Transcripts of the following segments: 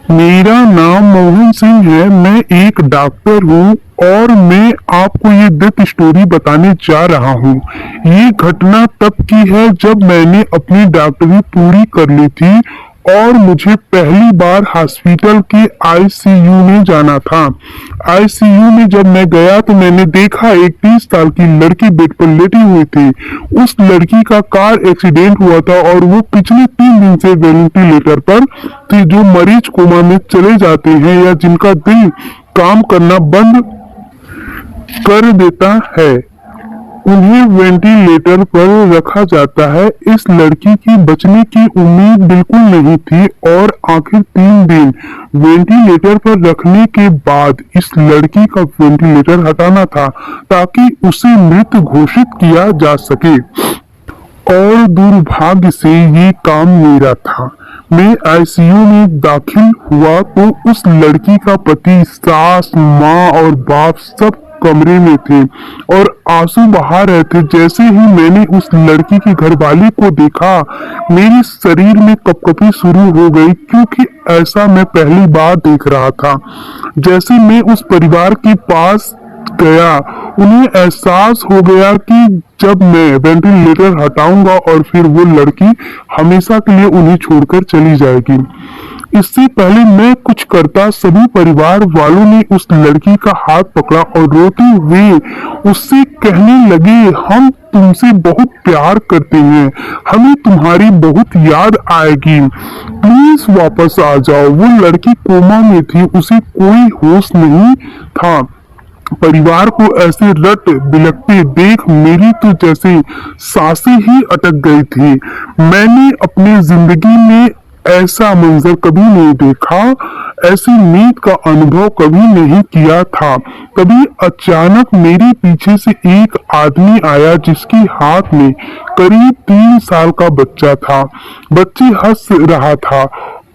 मेरा नाम मोहन सिंह है। मैं एक डॉक्टर हूँ और मैं आपको ये डेथ स्टोरी बताने जा रहा हूँ। ये घटना तब की है जब मैंने अपनी डॉक्टरी पूरी कर ली थी और मुझे पहली बार हॉस्पिटल के आईसीयू में जाना था। आईसीयू में जब मैं गया तो मैंने देखा एक 30 साल की लड़की बेड पर लेटी हुई थी। उस लड़की का कार एक्सीडेंट हुआ था और वो पिछले 3 दिन से वेंटिलेटर पर थी। जो मरीज कोमा में चले जाते हैं या जिनका दिल काम करना बंद कर देता है, उन्हें वेंटिलेटर पर रखा जाता है। इस लड़की की बचने की उम्मीद बिल्कुल नहीं थी और आखिर 3 दिन वेंटिलेटर पर रखने के बाद इस लड़की का वेंटिलेटर हटाना था ताकि उसे मृत घोषित किया जा सके। और दुर्भाग्य से ये काम मेरा था। मैं आईसीयू में दाखिल हुआ तो उस लड़की का पति, सास, माँ और बाप सब कमरे में थे और आंसू बहा रहे थे। जैसे ही मैंने उस लड़की की घरवाली को देखा, मेरे शरीर में कपकपी शुरू हो गई, क्योंकि ऐसा मैं पहली बार देख रहा था। जैसे मैं उस परिवार के पास गया, उन्हें एहसास हो गया कि जब मैं वेंटिलेटर हटाऊंगा और फिर वो लड़की हमेशा के लिए उन्हें छोड़कर चली जाएगी। इससे पहले मैं कुछ करता, सभी परिवार वालों ने उस लड़की का हाथ पकड़ा और रोते हुए उससे कहने लगे, हम तुमसे बहुत प्यार करते हैं, हमें तुम्हारी बहुत याद आएगी, प्लीज वापस आ जाओ। वो लड़की कोमा में थी, उसे कोई होश नहीं था। परिवार को ऐसे रट बिलखते देख मेरी तो जैसे सांसें ही अटक गई थी। मैंने अपनी जिंदगी में ऐसा मंजर कभी नहीं देखा, ऐसी नींद का अनुभव कभी नहीं किया था। तभी अचानक मेरे पीछे से एक आदमी आया जिसके हाथ में करीब 3 साल का बच्चा था। बच्चे हंस रहा था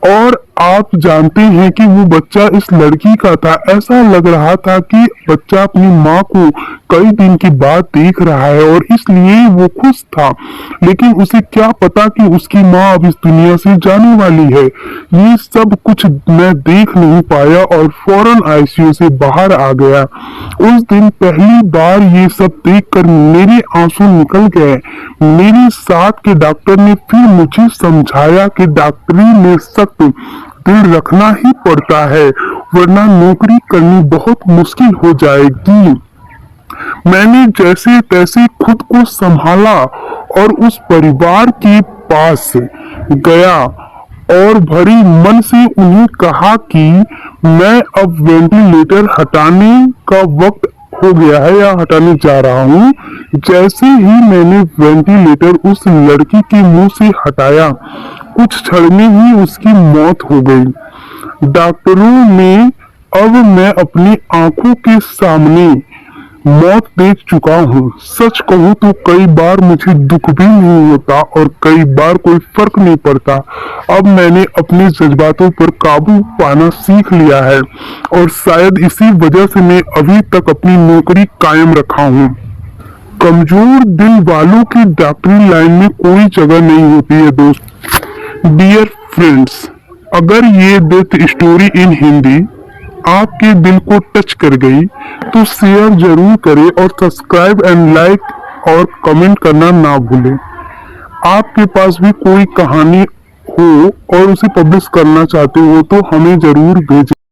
और आप जानते हैं कि वो बच्चा इस लड़की का था। ऐसा लग रहा था कि बच्चा अपनी माँ को कई दिन के बाद देख रहा है और इसलिए वो खुश था। लेकिन उसे क्या पता कि उसकी माँ अब इस दुनिया से जाने वाली है। ये सब कुछ मैं देख नहीं पाया और फौरन आईसीयू से बाहर आ गया। उस दिन पहली बार ये सब देखकर मेरे आंसू निकल गए। मेरे साथ के डॉक्टर ने फिर मुझे समझाया कि डॉक्टरी में सख्त दिल रखना ही पड़ता है, वरना नौकरी करनी बहुत मुश्किल हो जाएगी। मैंने जैसे तैसे खुद को संभाला और उस परिवार के पास गया और भरी मन से उन्हें कहा कि मैं अब वेंटिलेटर हटाने का वक्त हो गया है या हटाने जा रहा हूँ। जैसे ही मैंने वेंटिलेटर उस लड़की के मुंह से हटाया, कुछ क्षण में ही उसकी मौत हो गई। डॉक्टरों ने अब मैं अपनी आंखों के सामने मौत देख चुका हूँ। सच कहूँ तो कई बार मुझे दुख भी नहीं होता और कई बार कोई फर्क नहीं पड़ता। अब मैंने अपने जज्बातों पर काबू पाना सीख लिया है और शायद इसी वजह से मैं अभी तक अपनी नौकरी कायम रखा हूँ। कमजोर दिल वालों की डॉक्टरी लाइन में कोई जगह नहीं होती है दोस्त। डियर फ्रेंड्स, अगर ये डेथ स्टोरी इन हिंदी आपके दिल को टच कर गई तो शेयर जरूर करें और सब्सक्राइब एंड लाइक और कमेंट करना ना भूलें। आपके पास भी कोई कहानी हो और उसे पब्लिश करना चाहते हो तो हमें जरूर भेजें।